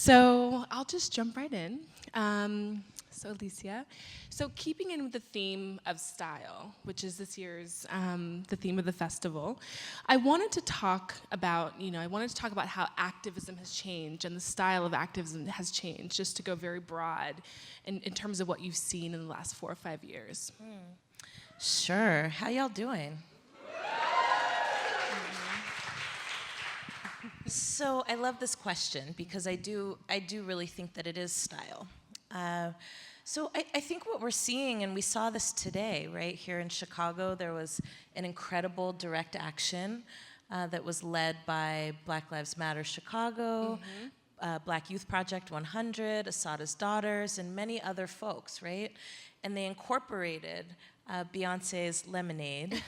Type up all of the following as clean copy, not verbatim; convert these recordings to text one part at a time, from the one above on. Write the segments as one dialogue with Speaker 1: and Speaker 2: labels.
Speaker 1: So I'll just jump right in. So Alicia, so keeping in with the theme of style, which is this year's the theme of the festival, I wanted to talk about how activism has changed and the style of activism has changed, just to go very broad in terms of what you've seen in the last 4 or 5 years.
Speaker 2: Sure. How y'all doing? So I love this question because I do really think that it is style. So I think what we're seeing, and we saw this today, right here in Chicago, there was an incredible direct action that was led by Black Lives Matter Chicago, Black Youth Project 100, Assata's Daughters, and many other folks, right? And they incorporated Beyonce's Lemonade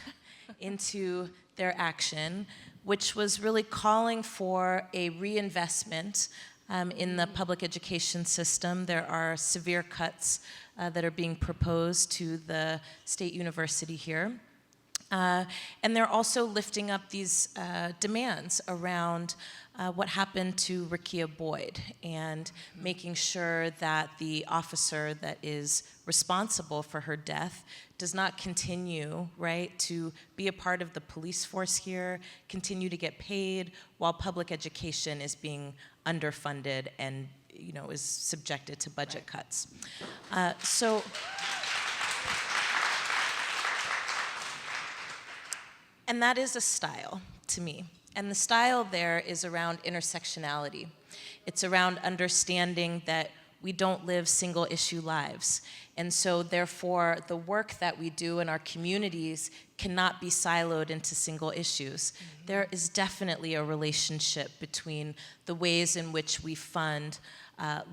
Speaker 2: into their action, which was really calling for a reinvestment in the public education system. There are severe cuts that are being proposed to the state university here. And they're also lifting up these demands around what happened to Rekia Boyd and making sure that the officer that is responsible for her death does not continue, right, to be a part of the police force here, continue to get paid while public education is being underfunded and, is subjected to budget cuts. And that is a style to me. And the style there is around intersectionality. It's around understanding that we don't live single issue lives. And so therefore, the work that we do in our communities cannot be siloed into single issues. There is definitely a relationship between the ways in which we fund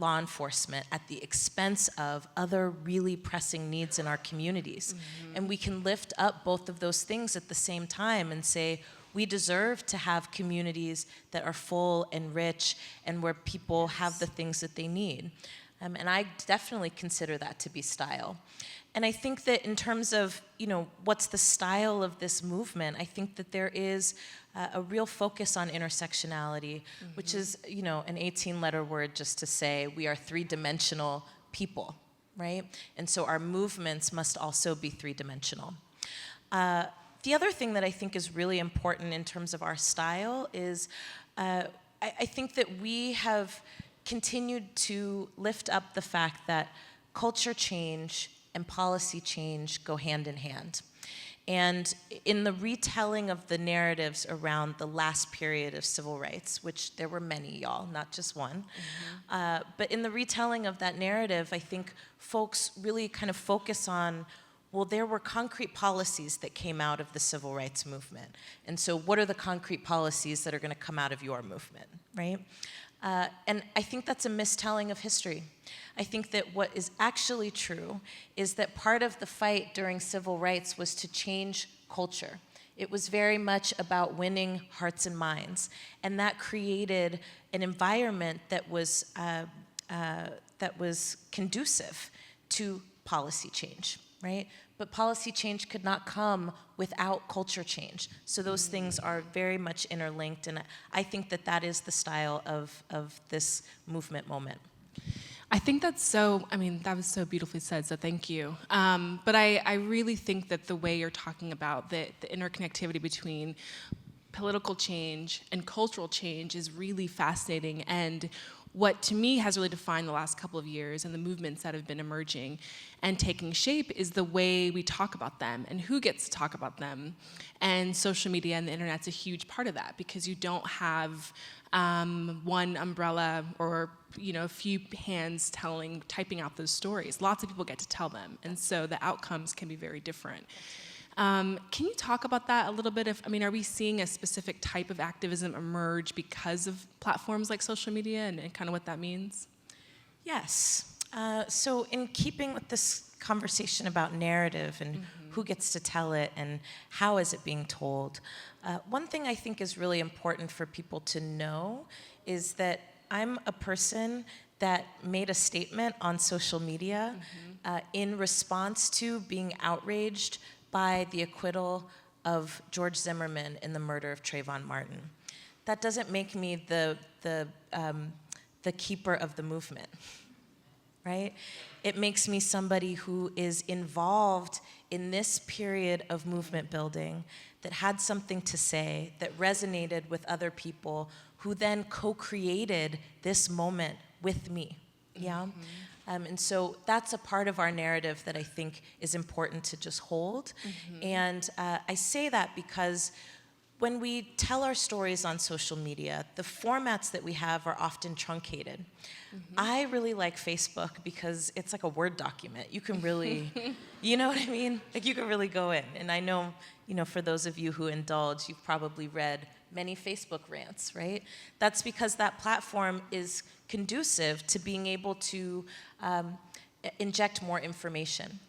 Speaker 2: law enforcement at the expense of other really pressing needs in our communities. And we can lift up both of those things at the same time and say, we deserve to have communities that are full and rich and where people have the things that they need. And I definitely consider that to be style. And I think that in terms of, what's the style of this movement, I think that there is a real focus on intersectionality, which is, an 18-letter word just to say we are three-dimensional people, right? And so our movements must also be three-dimensional. The other thing that I think is really important in terms of our style is I think that we have continued to lift up the fact that culture change and policy change go hand in hand. And in the retelling of the narratives around the last period of civil rights, which there were many, y'all, not just one, but in the retelling of that narrative, I think folks really kind of focus on, well, there were concrete policies that came out of the civil rights movement. And so what are the concrete policies that are going to come out of your movement, right? And I think that's a mistelling of history. I think that what is actually true is that part of the fight during civil rights was to change culture. It was very much about winning hearts and minds. And that created an environment that was conducive to policy change, right? But policy change could not come without culture change. So those things are very much interlinked, and I think that that is the style of this movement moment.
Speaker 1: I think that was so beautifully said, so thank you. But I really think that the way you're talking about the interconnectivity between political change and cultural change is really fascinating, and what to me has really defined the last couple of years and the movements that have been emerging and taking shape is the way we talk about them and who gets to talk about them. And social media and the internet's a huge part of that, because you don't have one umbrella or a few hands typing out those stories. Lots of people get to tell them, and so the outcomes can be very different. Can you talk about that a little bit? Are we seeing a specific type of activism emerge because of platforms like social media and kind of what that means?
Speaker 2: Yes. So in keeping with this conversation about narrative and who gets to tell it and how is it being told, one thing I think is really important for people to know is that I'm a person that made a statement on social media in response to being outraged by the acquittal of George Zimmerman in the murder of Trayvon Martin. That doesn't make me the the keeper of the movement, right? It makes me somebody who is involved in this period of movement building, that had something to say, that resonated with other people, who then co-created this moment with me, yeah? And so that's a part of our narrative that I think is important to just hold. And I say that because when we tell our stories on social media, the formats that we have are often truncated. I really like Facebook because it's like a Word document. You can really, you know what I mean? Like, you can really go in. And I know, for those of you who indulge, you've probably read many Facebook rants, right? That's because that platform is conducive to being able to inject more information.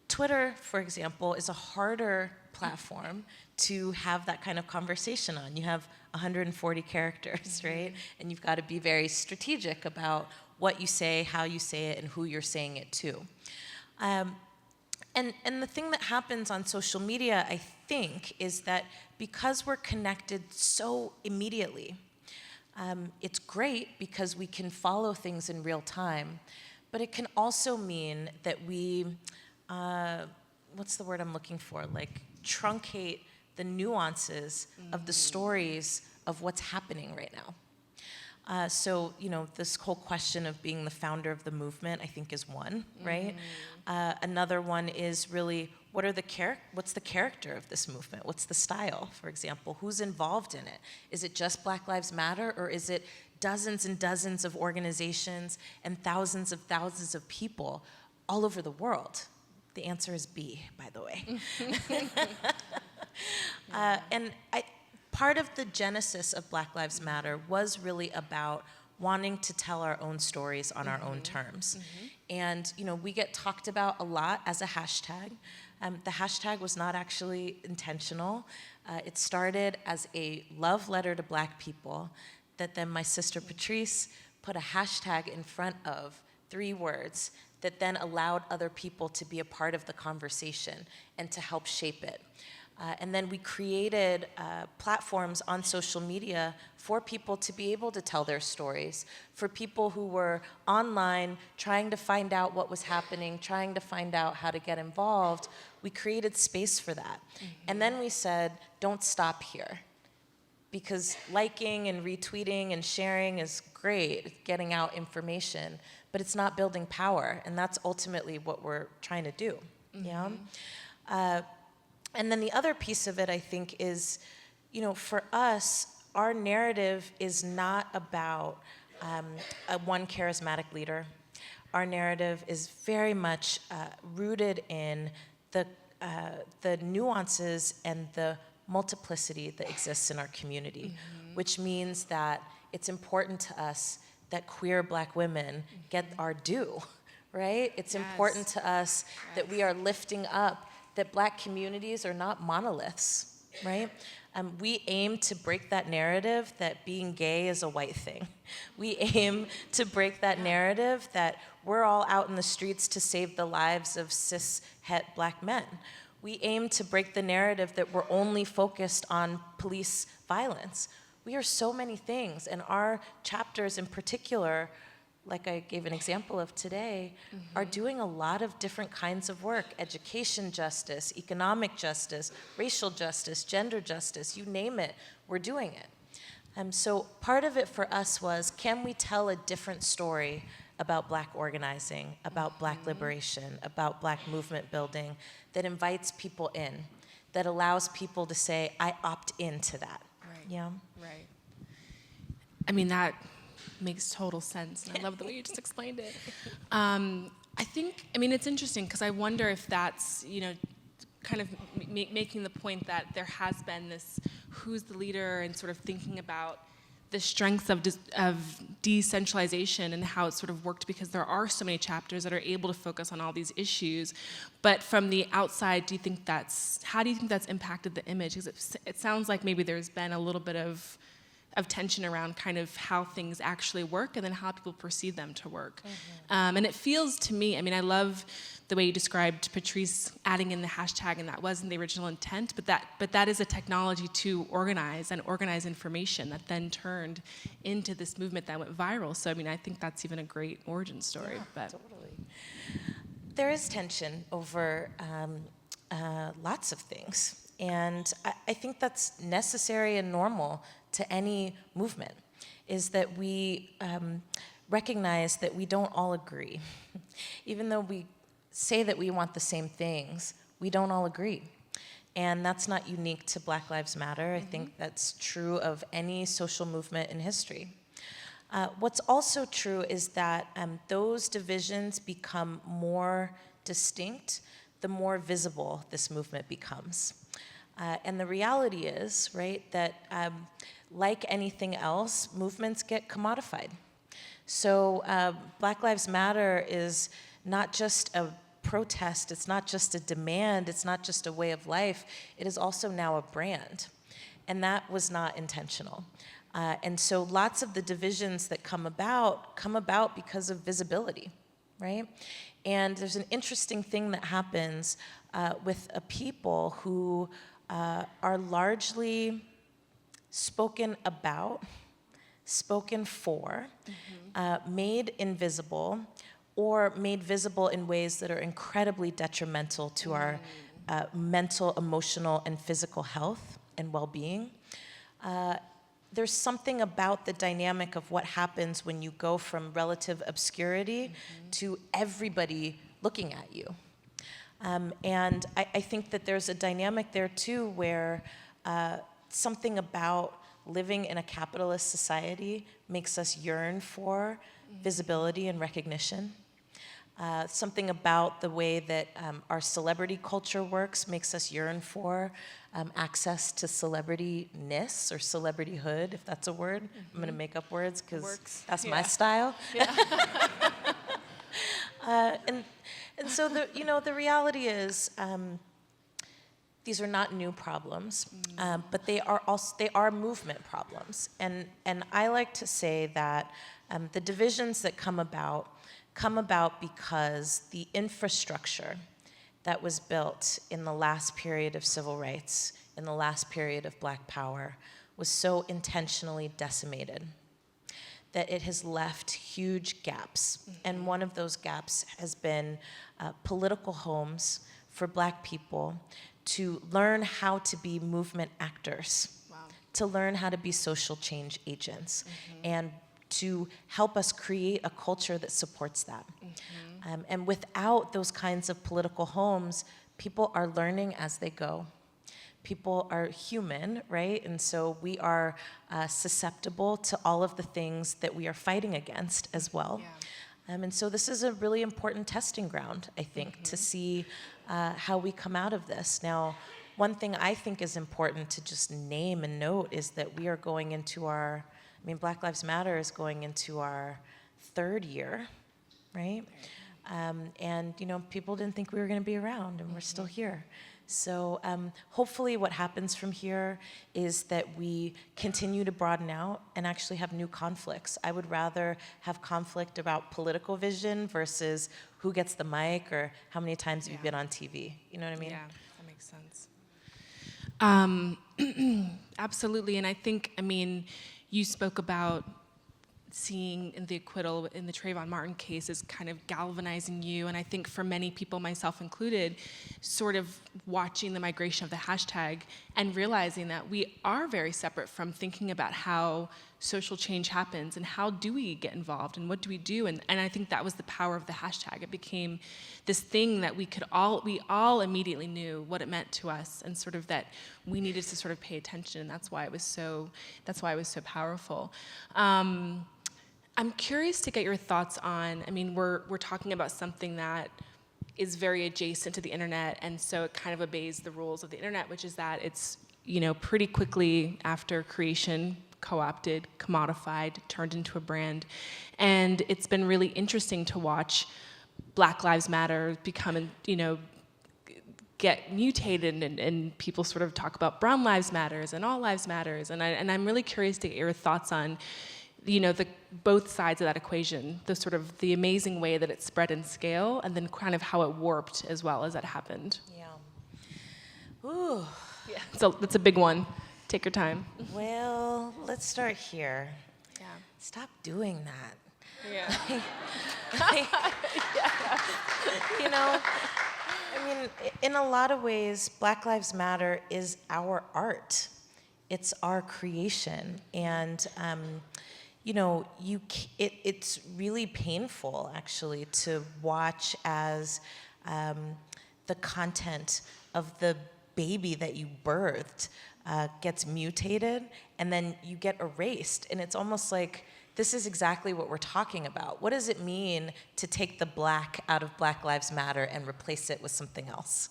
Speaker 2: Twitter, for example, is a harder platform to have that kind of conversation on. You have 140 characters, right? And you've got to be very strategic about what you say, how you say it, and who you're saying it to. And the thing that happens on social media, I think, is that because we're connected so immediately, it's great because we can follow things in real time, but it can also mean that we, what's the word I'm looking for? Like, truncate the nuances of the stories of what's happening right now. So, this whole question of being the founder of the movement, I think, is one, right? Another one is really, what's the character of this movement? What's the style, for example? Who's involved in it? Is it just Black Lives Matter, or is it dozens and dozens of organizations and thousands of people all over the world? The answer is B, by the way. And part of the genesis of Black Lives Matter was really about wanting to tell our own stories on our own terms. And, we get talked about a lot as a hashtag. The hashtag was not actually intentional. It started as a love letter to Black people that then my sister Patrice put a hashtag in front of 3 words that then allowed other people to be a part of the conversation and to help shape it. And then we created platforms on social media for people to be able to tell their stories, for people who were online trying to find out what was happening, trying to find out how to get involved. We created space for that. And then we said, don't stop here. Because liking and retweeting and sharing is great, getting out information, but it's not building power, and that's ultimately what we're trying to do, yeah? And then the other piece of it, I think, is, for us, our narrative is not about one charismatic leader. Our narrative is very much rooted in the nuances and the multiplicity that exists in our community, which means that it's important to us that queer Black women get our due, right? It's important to us that we are lifting up that Black communities are not monoliths, right? We aim to break that narrative that being gay is a white thing. We aim to break that narrative that we're all out in the streets to save the lives of cis-het Black men. We aim to break the narrative that we're only focused on police violence. We are so many things, and our chapters in particular, like I gave an example of today, are doing a lot of different kinds of work: education justice, economic justice, racial justice, gender justice, you name it, we're doing it. So part of it for us was, can we tell a different story about Black organizing, about Black liberation, about Black movement building, that invites people in, that allows people to say, I opt into that.
Speaker 1: Right.
Speaker 2: Yeah.
Speaker 1: Right. I mean, that makes total sense, and I love the way you just explained it. I think, it's interesting, because I wonder if that's, kind of making the point that there has been this who's the leader, and sort of thinking about the strengths of decentralization and how it sort of worked, because there are so many chapters that are able to focus on all these issues. But from the outside, how do you think that's impacted the image? Because it sounds like maybe there's been a little bit of tension around kind of how things actually work and then how people perceive them to work. And it feels to me, I mean, I love the way you described Patrice adding in the hashtag, and that wasn't the original intent, but that is a technology to organize information that then turned into this movement that went viral. So I mean, I think that's even a great origin story.
Speaker 2: Yeah,
Speaker 1: but
Speaker 2: totally. There is tension over lots of things, and I think that's necessary and normal to any movement, is that we recognize that we don't all agree. Even though we say that we want the same things, we don't all agree. And that's not unique to Black Lives Matter. I think that's true of any social movement in history. What's also true is that those divisions become more distinct the more visible this movement becomes. And the reality is, right, that like anything else, movements get commodified. So Black Lives Matter is not just a protest, it's not just a demand, it's not just a way of life, it is also now a brand. And that was not intentional. And so lots of the divisions that come about because of visibility, right? And there's an interesting thing that happens with a people who are largely spoken about, spoken for, made invisible, or made visible in ways that are incredibly detrimental to our mental, emotional, and physical health and well-being. There's something about the dynamic of what happens when you go from relative obscurity to everybody looking at you. And I think that there's a dynamic there too where something about living in a capitalist society makes us yearn for visibility and recognition. Something about the way that our celebrity culture works makes us yearn for access to celebrity-ness or celebrityhood, if that's a word. I'm gonna make up words because that's my style. Yeah. And so the reality is these are not new problems, but they are movement problems. And I like to say that the divisions that come about because the infrastructure that was built in the last period of civil rights, in the last period of Black power, was so intentionally decimated that it has left huge gaps. And one of those gaps has been political homes for Black people to learn how to be movement actors, to learn how to be social change agents, and to help us create a culture that supports that. And without those kinds of political homes, people are learning as they go. People are human, right? And so we are susceptible to all of the things that we are fighting against as well. And so this is a really important testing ground, I think, to see how we come out of this. Now, one thing I think is important to just name and note is that we are going into Black Lives Matter is going into our third year, right? And people didn't think we were going to be around, and we're still here. So hopefully what happens from here is that we continue to broaden out and actually have new conflicts. I would rather have conflict about political vision versus who gets the mic or how many times have you been on TV. You know what I mean?
Speaker 1: Yeah, that makes sense. Absolutely, and I think, you spoke about seeing the acquittal in the Trayvon Martin case as kind of galvanizing you, and I think for many people, myself included, sort of watching the migration of the hashtag and realizing that we are very separate from thinking about how social change happens and how do we get involved and what do we do, and I think that was the power of the hashtag. It became this thing that we all immediately knew what it meant to us, and sort of that we needed to sort of pay attention, and that's why it was so powerful. I'm curious to get your thoughts on, we're talking about something that is very adjacent to the internet, and so it kind of obeys the rules of the internet, which is that it's, pretty quickly after creation, co-opted, commodified, turned into a brand. And it's been really interesting to watch Black Lives Matter become, get mutated, and people sort of talk about brown lives matters and all lives matters, and I'm really curious to get your thoughts on, the both sides of that equation, the sort of the amazing way that it spread in scale, and then kind of how it warped as well as that happened.
Speaker 2: Yeah. Ooh.
Speaker 1: Yeah. So that's a big one. Take your time.
Speaker 2: Well, let's start here.
Speaker 1: Yeah.
Speaker 2: Stop doing that.
Speaker 1: Yeah.
Speaker 2: You know, I mean, in a lot of ways, Black Lives Matter is our art. It's our creation. And, it's really painful, actually, to watch as the content of the baby that you birthed gets mutated, and then you get erased. And it's almost like, this is exactly what we're talking about. What does it mean to take the black out of Black Lives Matter and replace it with something else?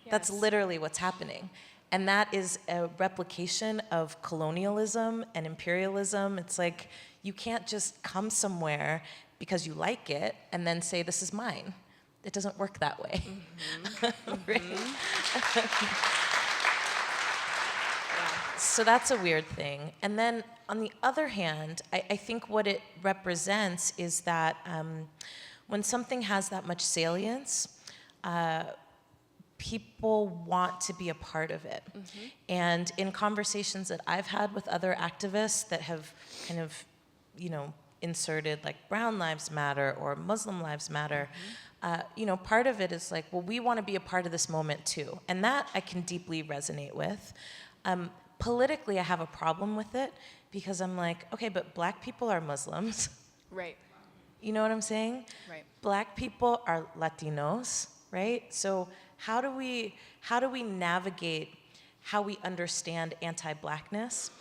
Speaker 2: Yes. That's literally what's happening. And that is a replication of colonialism and imperialism. It's like, you can't just come somewhere because you like it and then say, this is mine. It doesn't work that way. Mm-hmm. Right? Mm-hmm. So that's a weird thing. And then on the other hand, I think what it represents is that when something has that much salience, people want to be a part of it. Mm-hmm. And in conversations that I've had with other activists that have kind of, inserted like Brown Lives Matter or Muslim Lives Matter, part of it is like, well, we want to be a part of this moment too. And that I can deeply resonate with. Politically, I have a problem with it because I'm like, okay, but Black people are Muslims.
Speaker 1: Right.
Speaker 2: You know what I'm saying?
Speaker 1: Right.
Speaker 2: Black people are Latinos, right? So how do we navigate how we understand anti-Blackness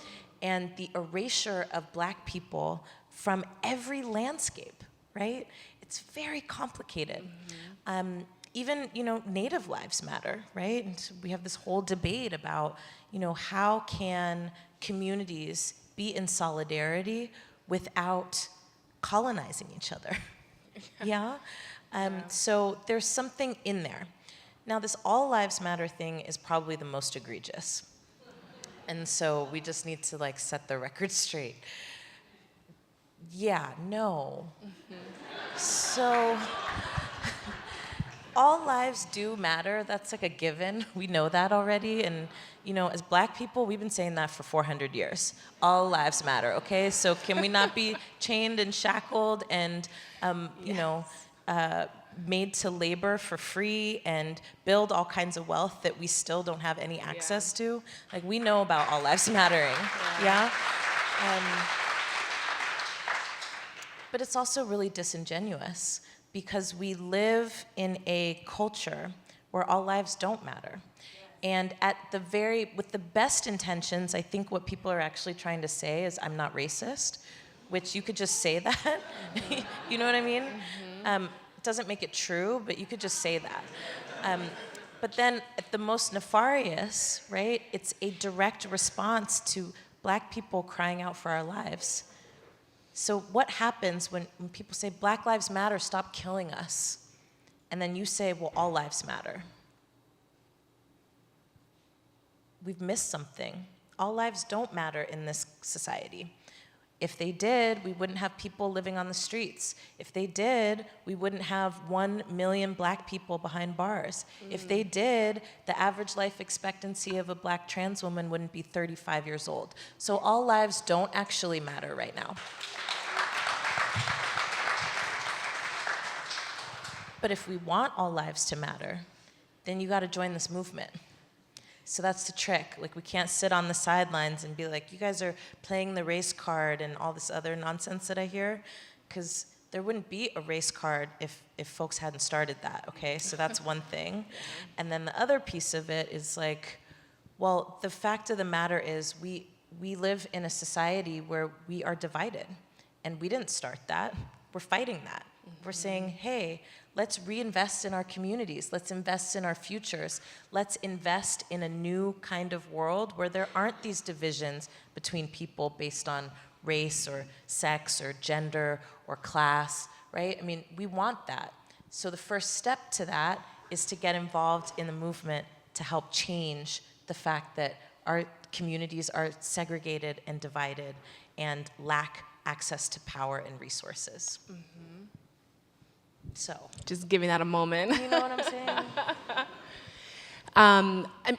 Speaker 2: and the erasure of Black people from every landscape, right? It's very complicated. Mm-hmm. Even, Native lives matter, right? And so we have this whole debate about, how can communities be in solidarity without colonizing each other? Yeah? So there's something in there. Now, this all lives matter thing is probably the most egregious. And so we just need to, set the record straight. Yeah, no. Mm-hmm. So... all lives do matter. That's like a given. We know that already. And, as Black people, we've been saying that for 400 years. All lives matter, okay? So can we not be chained and shackled and, made to labor for free and build all kinds of wealth that we still don't have any access to? Like, we know about all lives mattering, yeah? But it's also really disingenuous, because we live in a culture where all lives don't matter. And with the best intentions, I think what people are actually trying to say is, I'm not racist, which you could just say that. Mm-hmm. You know what I mean? Mm-hmm. It doesn't make it true, but you could just say that. But then at the most nefarious, right, it's a direct response to Black people crying out for our lives. So what happens when people say, Black Lives Matter, stop killing us? And then you say, well, all lives matter. We've missed something. All lives don't matter in this society. If they did, we wouldn't have people living on the streets. If they did, we wouldn't have 1 million Black people behind bars. Mm. If they did, the average life expectancy of a Black trans woman wouldn't be 35 years old. So all lives don't actually matter right now. But if we want all lives to matter, then you gotta join this movement. So that's the trick. Like, we can't sit on the sidelines and be like, you guys are playing the race card and all this other nonsense that I hear, because there wouldn't be a race card if folks hadn't started that, okay? So that's one thing. And then the other piece of it is like, well, the fact of the matter is we live in a society where we are divided, and we didn't start that. We're fighting that. Mm-hmm. We're saying, hey, let's reinvest in our communities. Let's invest in our futures. Let's invest in a new kind of world where there aren't these divisions between people based on race or sex or gender or class, right? I mean, we want that. So the first step to that is to get involved in the movement to help change the fact that our communities are segregated and divided and lack access to power and resources. So,
Speaker 1: Just giving that a moment.
Speaker 2: you know what I'm saying?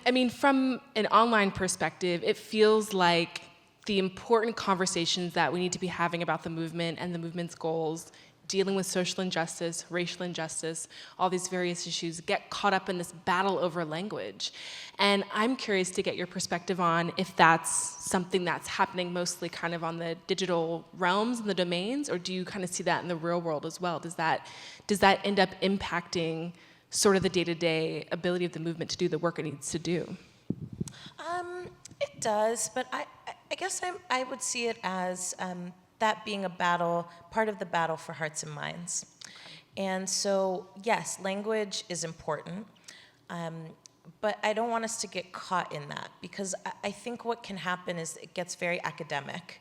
Speaker 1: I mean, from an online perspective, it feels like the important conversations that we need to be having about the movement and the movement's goals, dealing with social injustice, racial injustice, all these various issues, get caught up in this battle over language. And I'm curious to get your perspective on if that's something that's happening mostly kind of on the digital realms and the domains, or do you kind of see that in the real world as well? Does that end up impacting sort of the day-to-day ability of the movement to do the work it needs to do?
Speaker 2: It does, but I guess I would see it as that being a battle, part of the battle for hearts and minds. And so, yes, language is important, but I don't want us to get caught in that, because I think what can happen is it gets very academic.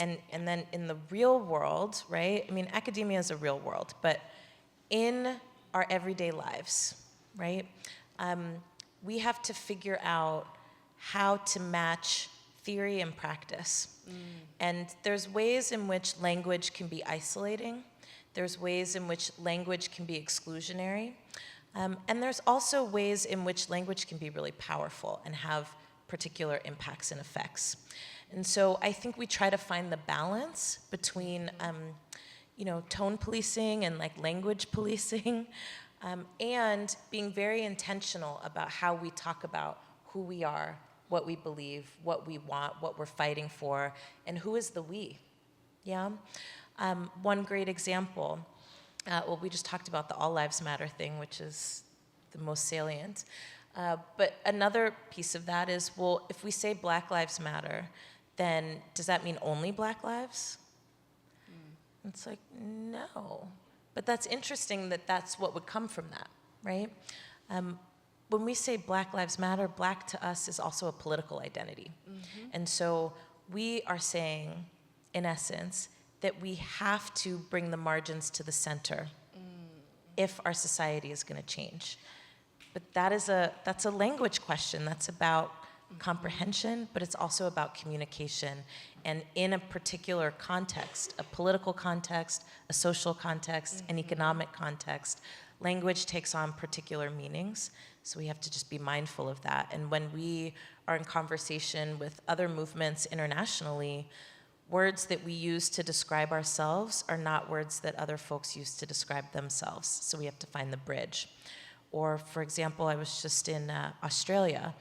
Speaker 2: And then in the real world, right? I mean, academia is a real world, but in our everyday lives, right? We have to figure out how to match theory and practice. And there's ways in which language can be isolating. There's ways in which language can be exclusionary. And there's also ways in which language can be really powerful and have particular impacts and effects. And so I think we try to find the balance between tone policing and like language policing, and being very intentional about how we talk about who we are, what we believe, what we want, what we're fighting for, and who is the we, yeah? One great example, we just talked about the All Lives Matter thing, which is the most salient, but another piece of that is, well, if we say Black Lives Matter, then does that mean only Black lives? It's like, no. But that's interesting that that's what would come from that, right? When we say Black Lives Matter, Black to us is also a political identity. And so we are saying, in essence, that we have to bring the margins to the center if our society is going to change. But that's a language question. That's about comprehension, but it's also about communication. And in a particular context, a political context, a social context, an economic context, language takes on particular meanings. So we have to just be mindful of that. And when we are in conversation with other movements internationally, words that we use to describe ourselves are not words that other folks use to describe themselves. So we have to find the bridge. Or, for example, I was just in Australia,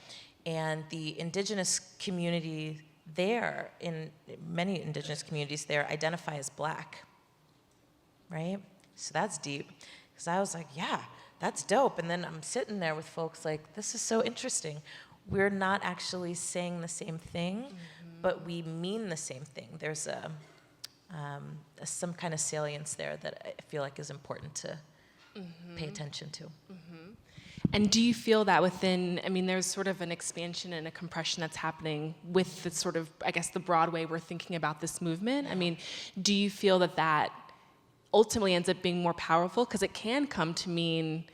Speaker 2: and the indigenous community there, in many indigenous communities there, identify as Black, right? So that's deep, because I was like, yeah, that's dope. And then I'm sitting there with folks like, this is so interesting. We're not actually saying the same thing, but we mean the same thing. There's some kind of salience there that I feel like is important to pay attention to.
Speaker 1: And do you feel that within, I mean, there's sort of an expansion and a compression that's happening with the sort of, I guess, the broad way we're thinking about this movement? I mean, do you feel that ultimately ends up being more powerful? Because it can come to mean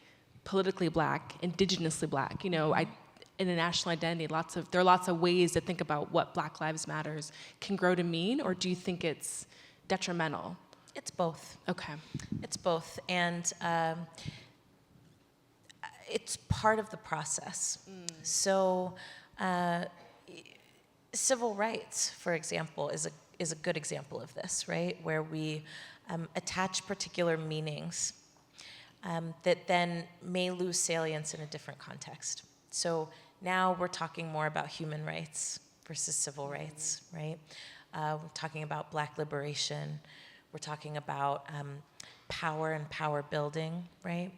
Speaker 1: politically Black, indigenously Black, in a national identity. There are lots of ways to think about what Black Lives Matters can grow to mean, or do you think it's detrimental?
Speaker 2: It's both.
Speaker 1: Okay.
Speaker 2: It's both. And it's part of the process. So civil rights, for example, is a good example of this, right? Where we attach particular meanings that then may lose salience in a different context. So now we're talking more about human rights versus civil rights, right? We're talking about Black liberation. We're talking about power and power building, right?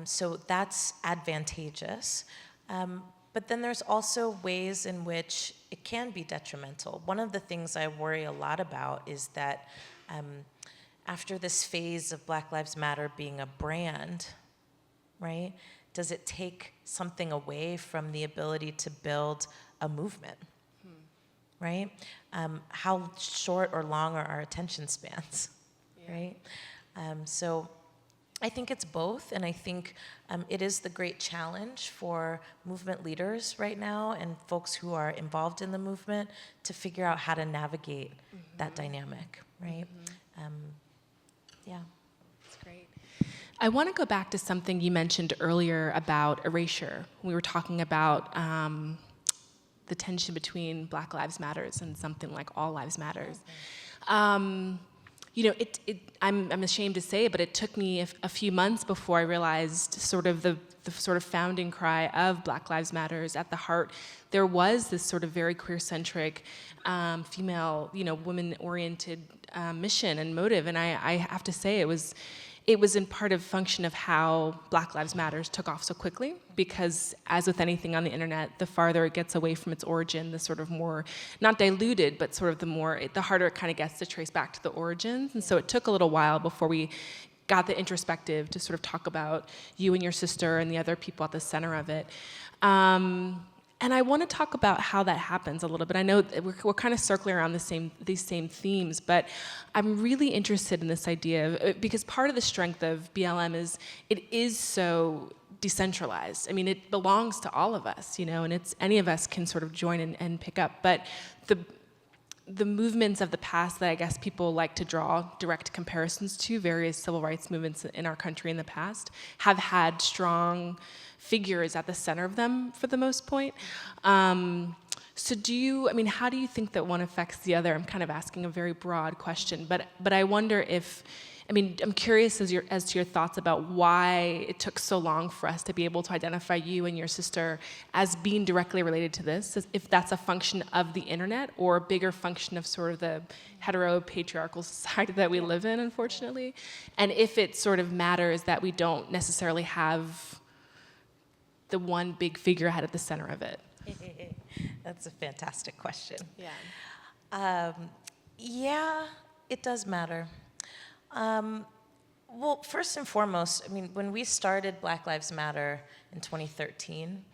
Speaker 2: So that's advantageous. But then there's also ways in which it can be detrimental. One of the things I worry a lot about is that after this phase of Black Lives Matter being a brand, right, does it take something away from the ability to build a movement, right? How short or long are our attention spans, right? So I think it's both, and I think it is the great challenge for movement leaders right now and folks who are involved in the movement to figure out how to navigate that dynamic, right? Yeah.
Speaker 1: That's great. I want to go back to something you mentioned earlier about erasure. We were talking about the tension between Black Lives Matters and something like All Lives Matters. You know, I'm ashamed to say it, but it took me a few months before I realized sort of the sort of founding cry of Black Lives Matters. At the heart, there was this sort of very queer-centric, female, you know, women-oriented mission and motive, and I have to say it was in part of function of how Black Lives Matters took off so quickly, because as with anything on the internet, the farther it gets away from its origin, the sort of more, not diluted, but sort of the harder it kind of gets to trace back to the origins. And so it took a little while before we got the introspective to sort of talk about you and your sister and the other people at the center of it. And I want to talk about how that happens a little bit. I know that we're kind of circling around these same themes, but I'm really interested in this idea of, because part of the strength of BLM is it is so decentralized. I mean, it belongs to all of us, you know, and any of us can sort of join and pick up. But the movements of the past that I guess people like to draw direct comparisons to, various civil rights movements in our country in the past, have had strong figures at the center of them for the most point. So how do you think that one affects the other? I'm kind of asking a very broad question, but I wonder if, I'm curious as to your thoughts about why it took so long for us to be able to identify you and your sister as being directly related to this, if that's a function of the internet or a bigger function of sort of the hetero-patriarchal society that we live in, unfortunately, and if it sort of matters that we don't necessarily have the one big figurehead at the center of it.
Speaker 2: That's a fantastic question.
Speaker 1: Yeah.
Speaker 2: Yeah, it does matter. Well, first and foremost, when we started Black Lives Matter in 2013,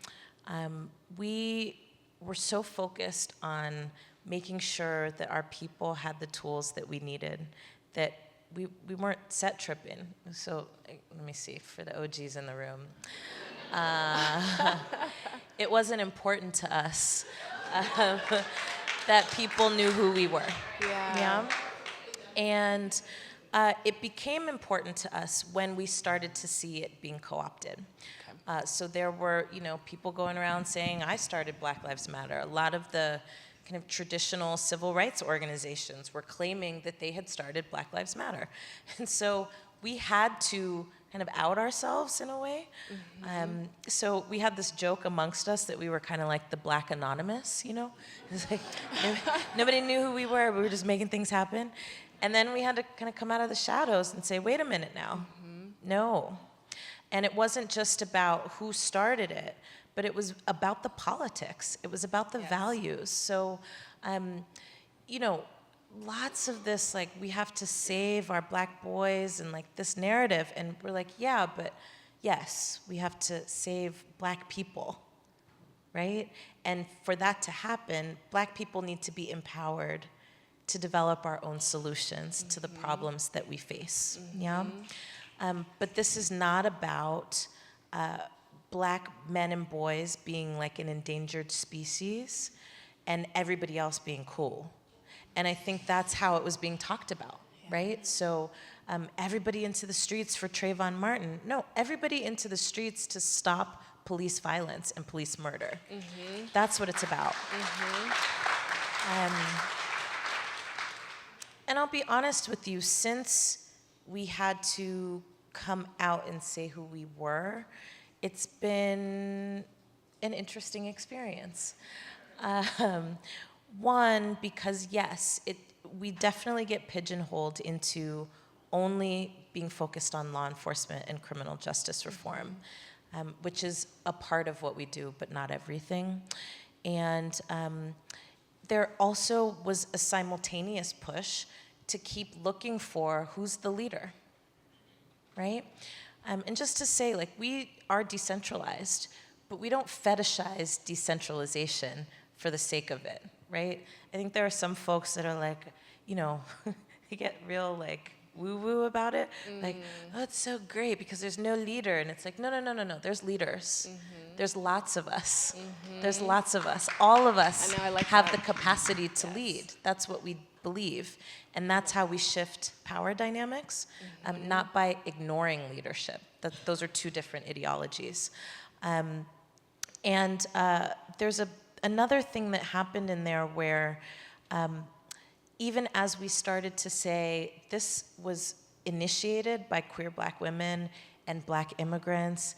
Speaker 2: we were so focused on making sure that our people had the tools that we needed, that we weren't set tripping. So let me see, for the OGs in the room. It wasn't important to us that people knew who we were. Yeah. And it became important to us when we started to see it being co-opted. Okay. So there were, people going around saying, I started Black Lives Matter. A lot of the kind of traditional civil rights organizations were claiming that they had started Black Lives Matter. And so we had to kind of out ourselves in a way. Mm-hmm. So we had this joke amongst us that we were kind of like the Black Anonymous, It's like nobody knew who we were just making things happen. And then we had to kind of come out of the shadows and say, wait a minute now. Mm-hmm. No. And it wasn't just about who started it, but it was about the politics. It was about the values. So, lots of this, like, we have to save our Black boys and, like, this narrative. And we're like, yeah, but yes, we have to save Black people, right? And for that to happen, Black people need to be empowered to develop our own solutions to the problems that we face, yeah? But this is not about Black men and boys being like an endangered species and everybody else being cool. And I think that's how it was being talked about, right? So everybody into the streets for Trayvon Martin. No, everybody into the streets to stop police violence and police murder. Mm-hmm. That's what it's about. Mm-hmm. And I'll be honest with you, since we had to come out and say who we were, it's been an interesting experience. One, because yes, we definitely get pigeonholed into only being focused on law enforcement and criminal justice reform, which is a part of what we do, but not everything. And there also was a simultaneous push to keep looking for who's the leader, right? And just to say, like, we are decentralized, but we don't fetishize decentralization for the sake of it, right? I think there are some folks that are like, they get real, like, woo-woo about it. Like, oh, it's so great because there's no leader. And it's like, no. There's leaders. There's lots of us. There's lots of us. All of us
Speaker 1: I know, I like
Speaker 2: have
Speaker 1: that.
Speaker 2: the capacity to lead. That's what we believe. And that's how we shift power dynamics, not by ignoring leadership. Those are two different ideologies. And there's another thing that happened in there where even as we started to say this was initiated by queer Black women and Black immigrants,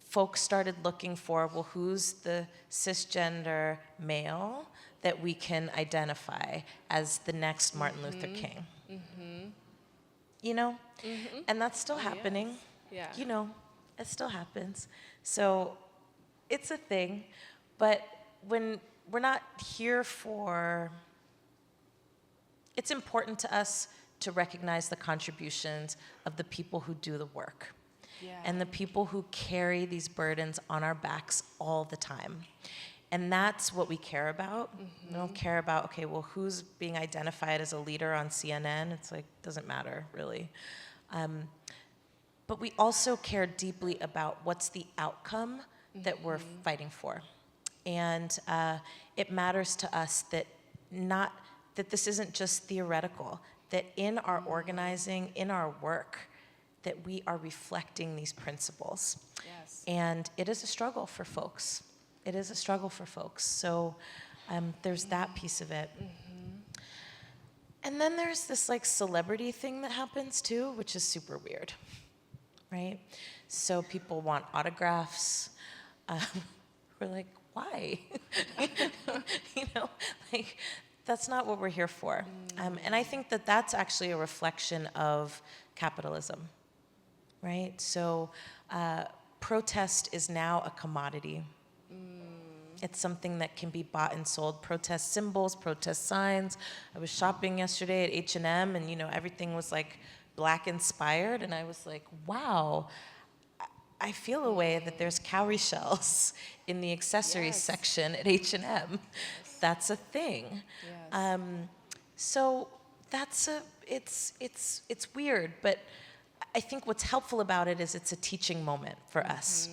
Speaker 2: folks started looking for, well, who's the cisgender male that we can identify as the next Martin Luther King? You know? And that's still happening.
Speaker 1: Yeah.
Speaker 2: You know, it still happens. So it's a thing, but when we're not here for, it's important to us to recognize the contributions of the people who do the work.
Speaker 1: Yeah.
Speaker 2: And the people who carry these burdens on our backs all the time. And that's what we care about. We don't care about, okay, well, who's being identified as a leader on CNN? It's like, doesn't matter, really. But we also care deeply about what's the outcome that we're fighting for. And it matters to us that this isn't just theoretical, that in our organizing, in our work, that we are reflecting these principles.
Speaker 1: Yes.
Speaker 2: And it is a struggle for folks. It is a struggle for folks. So there's that piece of it. And then there's this like celebrity thing that happens too, which is super weird, right? So people want autographs. We're like, why? You know, like, that's not what we're here for. And I think that that's actually a reflection of capitalism, right? So protest is now a commodity. It's something that can be bought and sold. Protest symbols, protest signs. I was shopping yesterday at H&M, and you know, everything was like Black inspired, and I was like, wow, I feel a way that there's cowrie shells in the accessories section at H&M. That's a thing.
Speaker 1: Yes.
Speaker 2: So that's it's weird, but I think what's helpful about it is it's a teaching moment for us.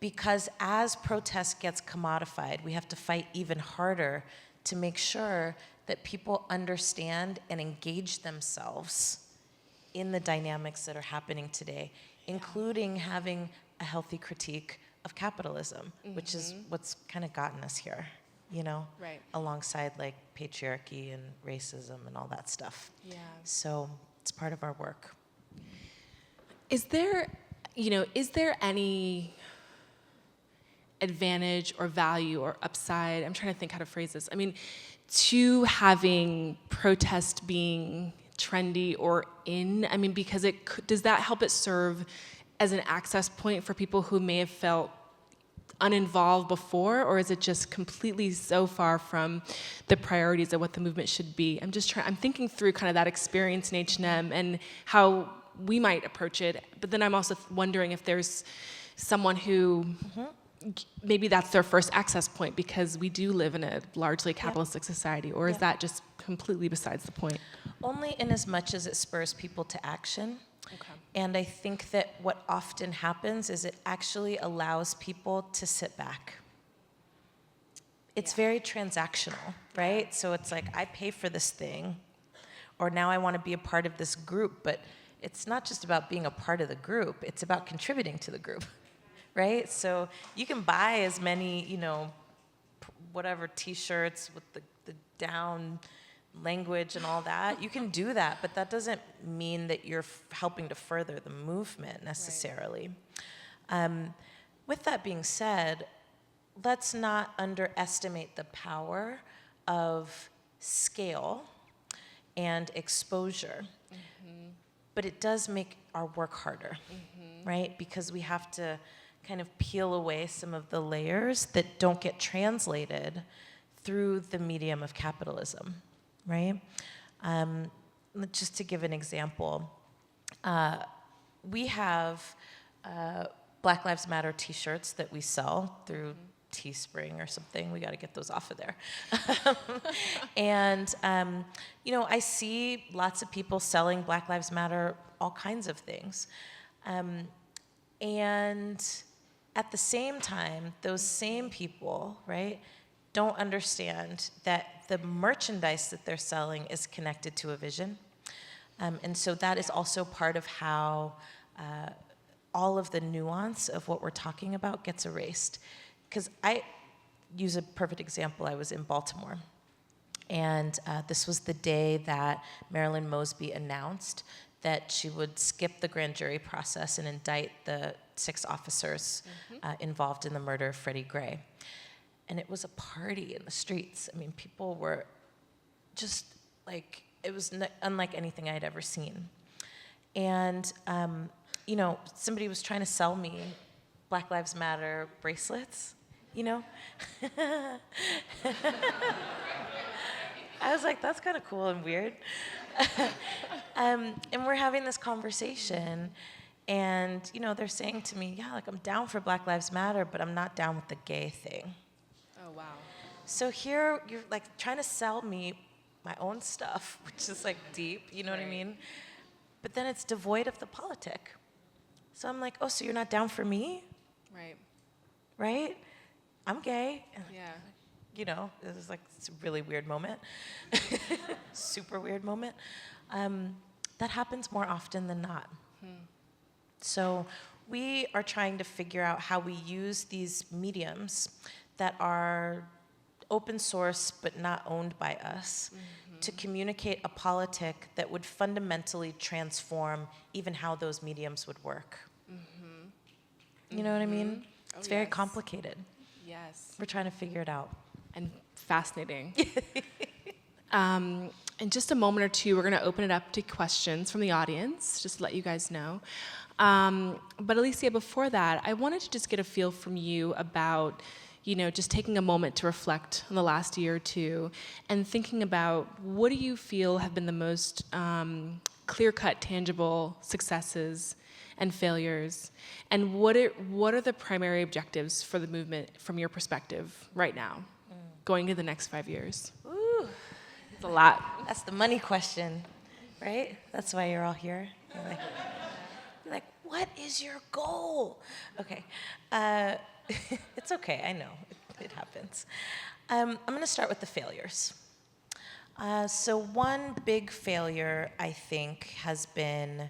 Speaker 2: Because as protest gets commodified, we have to fight even harder to make sure that people understand and engage themselves in the dynamics that are happening today, including having a healthy critique of capitalism, which is what's kind of gotten us here, you know,
Speaker 1: Right.
Speaker 2: alongside like patriarchy and racism and all that stuff.
Speaker 1: Yeah.
Speaker 2: So it's part of our work.
Speaker 1: Is there any advantage or value or upside, I'm trying to think how to phrase this, I mean, to having protest being trendy or in? I mean, because does that help it serve as an access point for people who may have felt uninvolved before, or is it just completely so far from the priorities of what the movement should be? I'm thinking through kind of that experience in H&M and how we might approach it, but then I'm also wondering if there's someone who maybe that's their first access point because we do live in a largely capitalistic society, or is that just completely besides the point?
Speaker 2: Only in as much as it spurs people to action.
Speaker 1: Okay.
Speaker 2: And I think that what often happens is it actually allows people to sit back. It's very transactional, right? So it's like, I pay for this thing, or now I want to be a part of this group, but it's not just about being a part of the group, it's about contributing to the group, right? So you can buy as many, you know, whatever t-shirts with the down language and all that. You can do that, but that doesn't mean that you're helping to further the movement necessarily. Right. With that being said, let's not underestimate the power of scale and exposure. But it does make our work harder, right? Because we have to kind of peel away some of the layers that don't get translated through the medium of capitalism, right? Just to give an example, we have Black Lives Matter t-shirts that we sell through Teespring or something. We got to get those off of there. And, I see lots of people selling Black Lives Matter, all kinds of things. And at the same time, those same people, right, don't understand that the merchandise that they're selling is connected to a vision. And so that is also part of how all of the nuance of what we're talking about gets erased. Because I use a perfect example. I was in Baltimore, and this was the day that Marilyn Mosby announced that she would skip the grand jury process and indict the 6 officers involved in the murder of Freddie Gray. And it was a party in the streets. I mean, people were just like, it was unlike anything I had ever seen. And, somebody was trying to sell me Black Lives Matter bracelets, I was like, that's kind of cool and weird. And we're having this conversation, and, they're saying to me, yeah, like, I'm down for Black Lives Matter, but I'm not down with the gay thing.
Speaker 1: Oh, wow.
Speaker 2: So here, you're, like, trying to sell me my own stuff, which is, like, deep, you know what I mean? But then it's devoid of the politic. So I'm like, oh, so you're not down for me?
Speaker 1: Right.
Speaker 2: Right? I'm gay.
Speaker 1: Yeah.
Speaker 2: It was like it's a really weird moment. Super weird moment. That happens more often than not. So we are trying to figure out how we use these mediums that are open source but not owned by us to communicate a politic that would fundamentally transform even how those mediums would work. You know what I mean? It's very complicated.
Speaker 1: Yes.
Speaker 2: We're trying to figure it out.
Speaker 1: And fascinating. In just a moment or two, we're going to open it up to questions from the audience, just to let you guys know. But Alicia, before that, I wanted to just get a feel from you about, just taking a moment to reflect on the last year or two and thinking about what do you feel have been the most clear-cut, tangible successes and failures, and what are the primary objectives for the movement from your perspective right now, going into the next 5 years?
Speaker 2: Ooh,
Speaker 1: it's a lot.
Speaker 2: That's the money question, right? That's why you're all here. You're like, what is your goal? Okay, it's okay. I know it happens. I'm going to start with the failures. So one big failure, I think, has been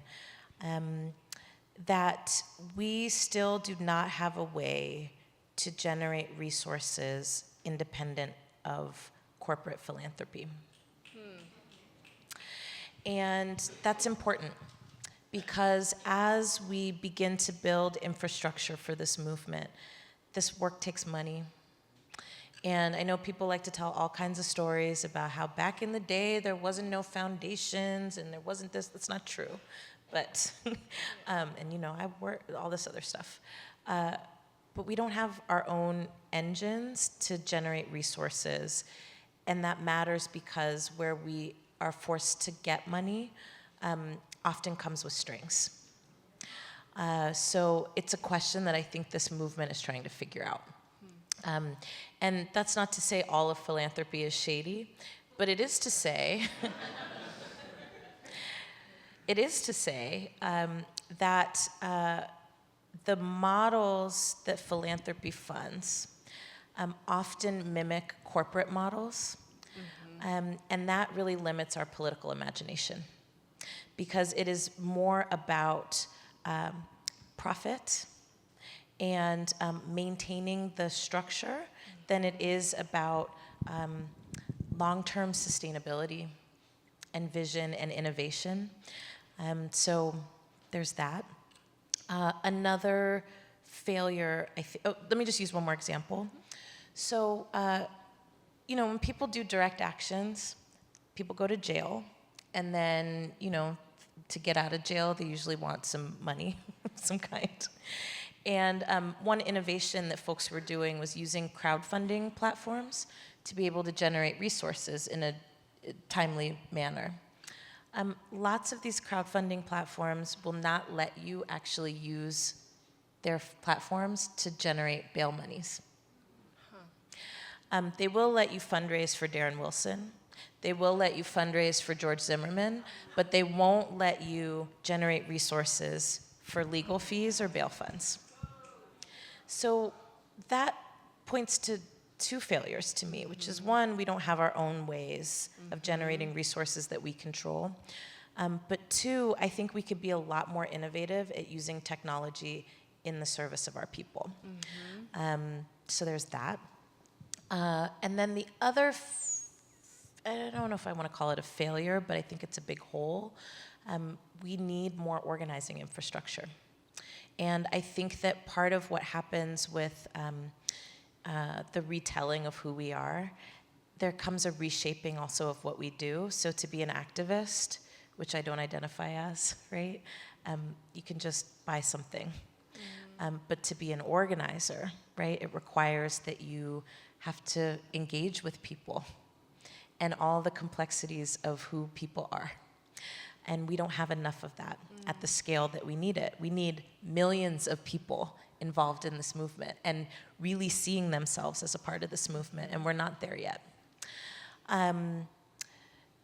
Speaker 2: that we still do not have a way to generate resources independent of corporate philanthropy. And that's important because as we begin to build infrastructure for this movement, this work takes money. And I know people like to tell all kinds of stories about how back in the day there wasn't no foundations and there wasn't this. That's not true. But, I work, all this other stuff. But we don't have our own engines to generate resources. And that matters because where we are forced to get money often comes with strings. So it's a question that I think this movement is trying to figure out. And that's not to say all of philanthropy is shady, but it is to say... It is to say that the models that philanthropy funds often mimic corporate models, and that really limits our political imagination because it is more about profit and maintaining the structure than it is about long-term sustainability and vision and innovation. So there's that. Another failure, let me just use one more example. So, when people do direct actions, people go to jail, and then, to get out of jail, they usually want some money of some kind. And one innovation that folks were doing was using crowdfunding platforms to be able to generate resources in a timely manner. Lots of these crowdfunding platforms will not let you actually use their platforms to generate bail monies. They will let you fundraise for Darren Wilson. They will let you fundraise for George Zimmerman, but they won't let you generate resources for legal fees or bail funds. So that points to two failures to me, which is one, we don't have our own ways of generating resources that we control. But two, I think we could be a lot more innovative at using technology in the service of our people. So there's that. And then the other, I don't know if I want to call it a failure, but I think it's a big hole. We need more organizing infrastructure. And I think that part of what happens with the retelling of who we are, there comes a reshaping also of what we do. So to be an activist, which I don't identify as, right? You can just buy something. But to be an organizer, right, it requires that you have to engage with people and all the complexities of who people are. And we don't have enough of that at the scale that we need it. We need millions of people involved in this movement and really seeing themselves as a part of this movement, and we're not there yet. And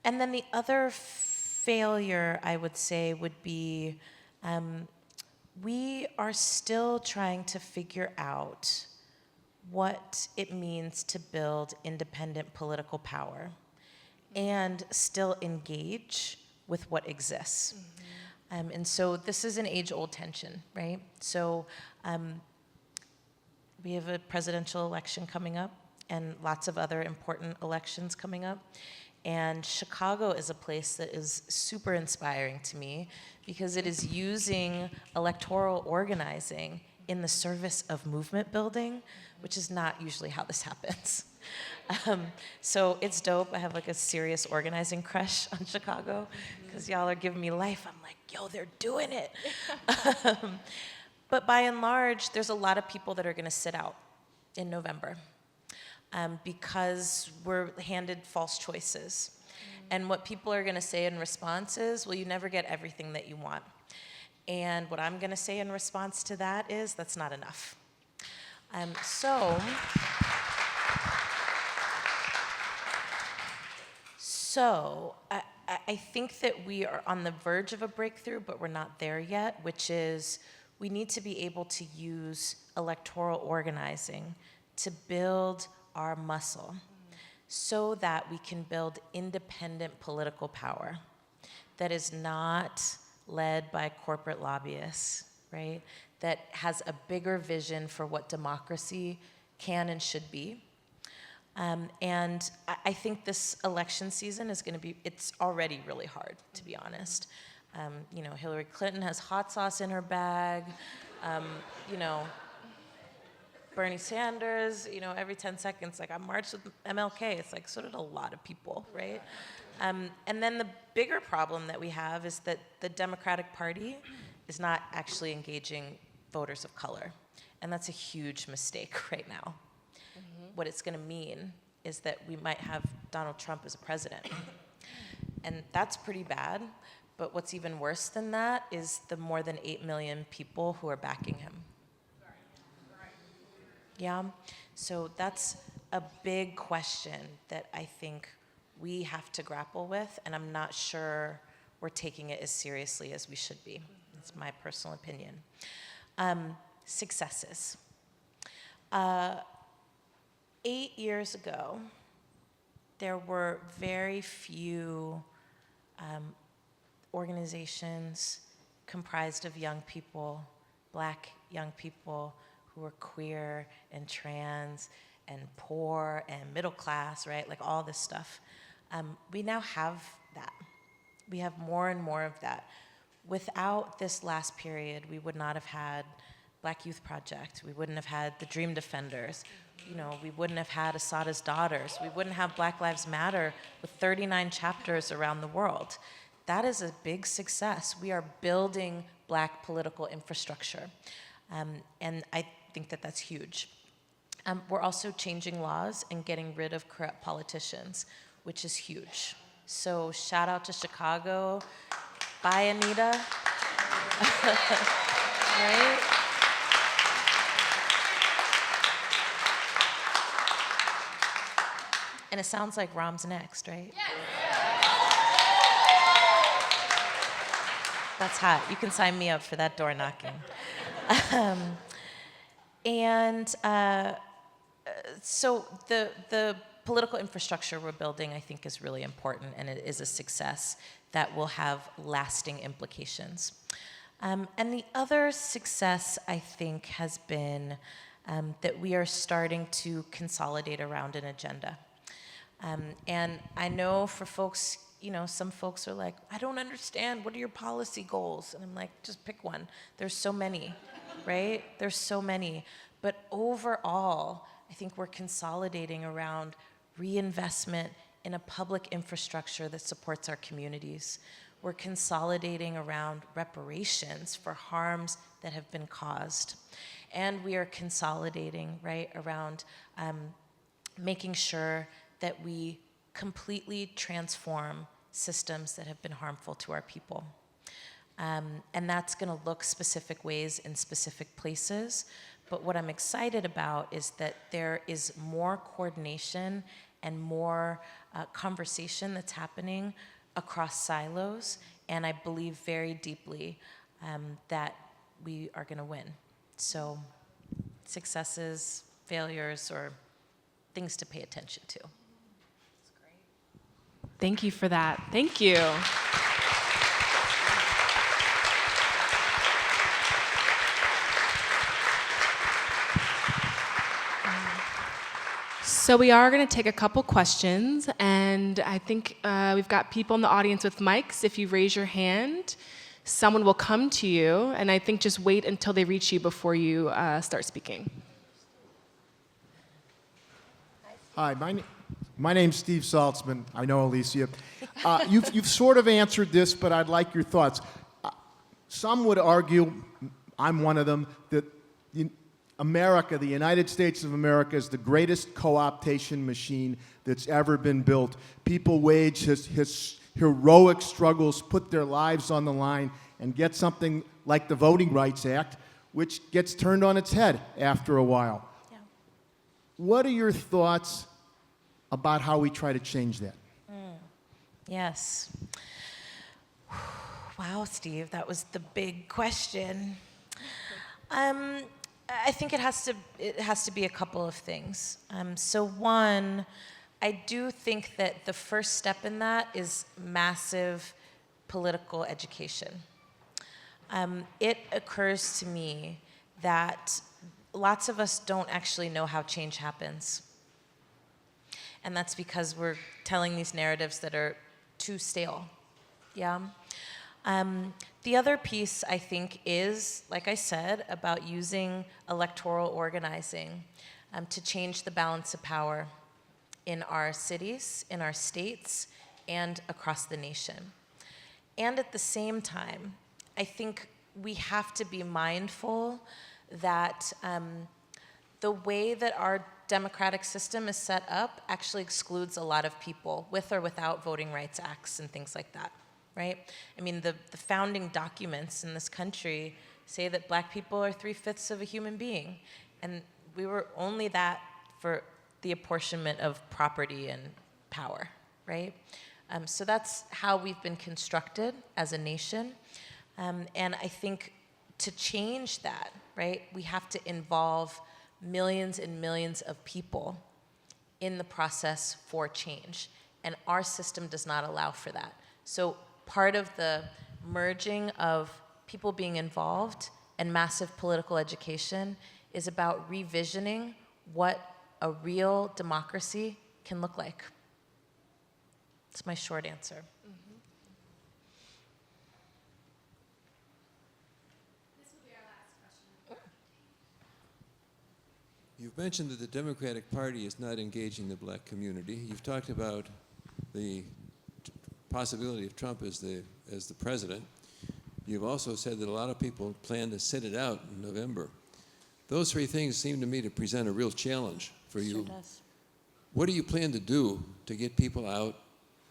Speaker 2: then the other failure, I would say, would be we are still trying to figure out what it means to build independent political power and still engage with what exists. And so this is an age-old tension, right? So we have a presidential election coming up and lots of other important elections coming up. And Chicago is a place that is super inspiring to me because it is using electoral organizing in the service of movement building, which is not usually how this happens. So it's dope. I have like a serious organizing crush on Chicago because y'all are giving me life. I'm like, yo, they're doing it. But by and large, there's a lot of people that are going to sit out in November because we're handed false choices. And what people are going to say in response is, well, you never get everything that you want. And what I'm going to say in response to that is, that's not enough. So I think that we are on the verge of a breakthrough, but we're not there yet, which is we need to be able to use electoral organizing to build our muscle so that we can build independent political power that is not led by corporate lobbyists, right? That has a bigger vision for what democracy can and should be. And I think this election season is going to be, it's already really hard, to be honest. You know, Hillary Clinton has hot sauce in her bag. You know, Bernie Sanders, you know, every 10 seconds, like I marched with MLK. It's like, so did a lot of people, right? And then the bigger problem that we have is that the Democratic Party is not actually engaging voters of color. And that's a huge mistake right now. What it's going to mean is that we might have Donald Trump as a president. And that's pretty bad. But what's even worse than that is the more than 8 million people who are backing him. Yeah? So that's a big question that I think we have to grapple with, and I'm not sure we're taking it as seriously as we should be. That's my personal opinion. Successes. 8 years ago, there were very few organizations comprised of young people, Black young people who were queer and trans and poor and middle class, right? Like all this stuff. We now have that. We have more and more of that. Without this last period, we would not have had Black Youth Project. We wouldn't have had the Dream Defenders. You know, we wouldn't have had Assata's Daughters. We wouldn't have Black Lives Matter with 39 chapters around the world. That is a big success. We are building Black political infrastructure. And I think that that's huge. We're also changing laws and getting rid of corrupt politicians, which is huge. So shout out to Chicago. Bye, Anita. Right? And it sounds like Rom's next, right? Yes. That's hot. You can sign me up for that door knocking. So the political infrastructure we're building, I think, is really important, and it is a success that will have lasting implications. And the other success, I think, has been that we are starting to consolidate around an agenda. And I know for folks, some folks are like, I don't understand, what are your policy goals? And I'm like, just pick one. There's so many, right? There's so many. But overall, I think we're consolidating around reinvestment in a public infrastructure that supports our communities. We're consolidating around reparations for harms that have been caused. And we are consolidating, right, around making sure that we completely transform systems that have been harmful to our people. And that's going to look specific ways in specific places. But what I'm excited about is that there is more coordination and more conversation that's happening across silos. And I believe very deeply that we are going to win. So successes, failures, or things to pay attention to.
Speaker 1: Thank you for that. Thank you. So we are going to take a couple questions, and I think we've got people in the audience with mics. If you raise your hand, someone will come to you, and I think just wait until they reach you before you start speaking.
Speaker 3: Hi, my name's Steve Saltzman. I know Alicia. You've sort of answered this, but I'd like your thoughts. Some would argue, I'm one of them, that America, the United States of America, is the greatest co-optation machine that's ever been built. People wage his heroic struggles, put their lives on the line, and get something like the Voting Rights Act, which gets turned on its head after a while.
Speaker 2: Yeah.
Speaker 3: What are your thoughts about how we try to change that?
Speaker 2: Yes. Wow, Steve, that was the big question. I think it has to be a couple of things. So one, I do think that the first step in that is massive political education. It occurs to me that lots of us don't actually know how change happens. And that's because we're telling these narratives that are too stale. Yeah. The other piece, I think, is, like I said, about using electoral organizing to change the balance of power in our cities, in our states, and across the nation. And at the same time, I think we have to be mindful that the way that our democratic system is set up actually excludes a lot of people with or without voting rights acts and things like that. Right? I mean, the founding documents in this country say that black people are 3/5 of a human being. And we were only that for the apportionment of property and power, right? So that's how we've been constructed as a nation. And I think to change that, right, we have to involve millions and millions of people in the process for change. And our system does not allow for that. So part of the merging of people being involved and massive political education is about revisioning what a real democracy can look like. That's my short answer.
Speaker 4: Mm-hmm. This will be our last question.
Speaker 5: You've mentioned that the Democratic Party is not engaging the black community. You've talked about the possibility of Trump as the president. You've also said that a lot of people plan to sit it out in November. Those three things seem to me to present a real challenge for you.
Speaker 2: Sure does.
Speaker 5: What do you plan to do to get people out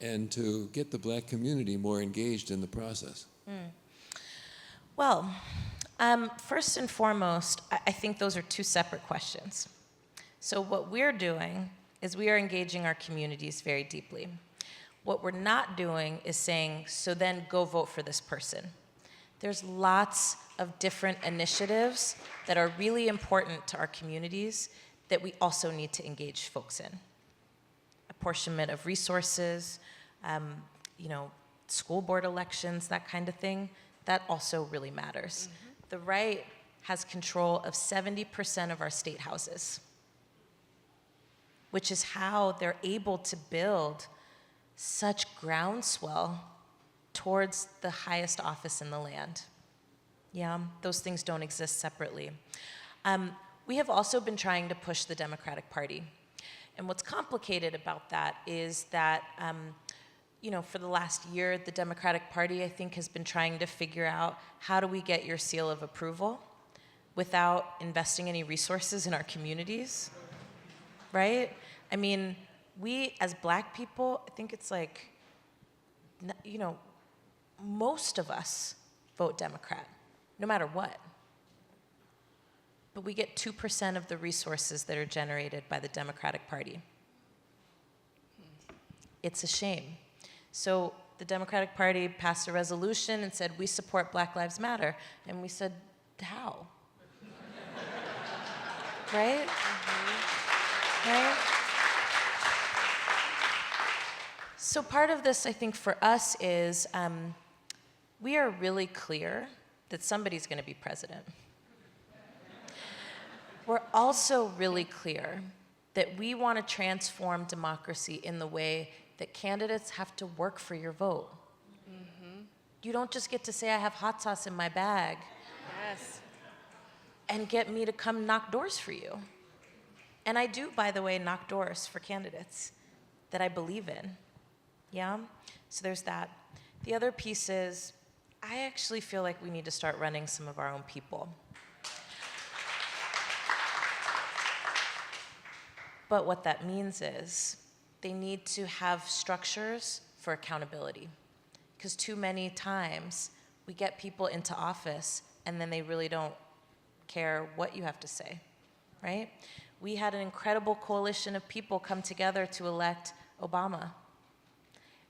Speaker 5: and to get the black community more engaged in the process?
Speaker 2: Well, first and foremost, I think those are two separate questions. So what we're doing is we are engaging our communities very deeply. What we're not doing is saying, so then go vote for this person. There's lots of different initiatives that are really important to our communities that we also need to engage folks in. Apportionment of resources, school board elections, that kind of thing, that also really matters. The right has control of 70% of our state houses, which is how they're able to build such groundswell towards the highest office in the land. Yeah, those things don't exist separately. We have also been trying to push the Democratic Party. And what's complicated about that is that, for the last year, the Democratic Party, I think, has been trying to figure out how do we get your seal of approval without investing any resources in our communities, right? I mean, we as Black people, I think it's like, most of us vote Democrat, no matter what. But we get 2% of the resources that are generated by the Democratic Party. It's a shame. So the Democratic Party passed a resolution and said, we support Black Lives Matter. And we said, how? Right? Right? So part of this, I think, for us is we are really clear that somebody's going to be president. We're also really clear that we want to transform democracy in the way that candidates have to work for your vote. You don't just get to say, I have hot sauce in my bag.
Speaker 1: Yes.
Speaker 2: And get me to come knock doors for you. And I do, by the way, knock doors for candidates that I believe in. Yeah? So there's that. The other piece is, I actually feel like we need to start running some of our own people. But what that means is they need to have structures for accountability. Because too many times we get people into office and then they really don't care what you have to say, right? We had an incredible coalition of people come together to elect Obama.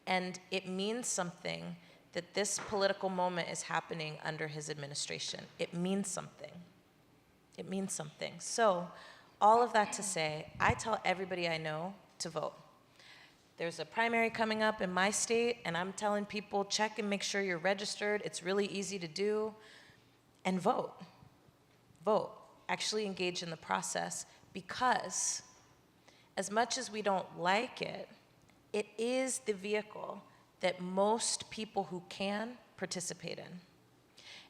Speaker 2: And it means something that this political moment is happening under his administration. It means something. It means something. So, all of that to say, I tell everybody I know to vote. There's a primary coming up in my state, and I'm telling people, check and make sure you're registered. It's really easy to do. And vote. Vote. Actually engage in the process, because as much as we don't like it, it is the vehicle that most people who can participate in.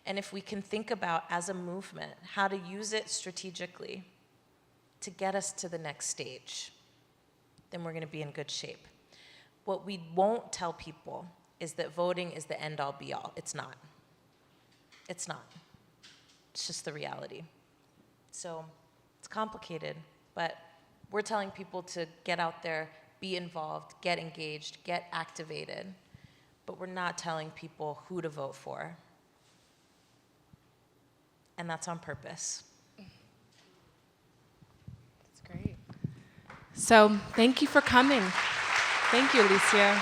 Speaker 2: And if we can think about, as a movement, how to use it strategically to get us to the next stage, then we're going to be in good shape. What we won't tell people is that voting is the end-all be-all. It's not. It's not. It's just the reality. So it's complicated, but we're telling people to get out there, be involved, get engaged, get activated, but we're not telling people who to vote for. And that's on purpose.
Speaker 1: That's great. So thank you for coming. Thank you, Alicia.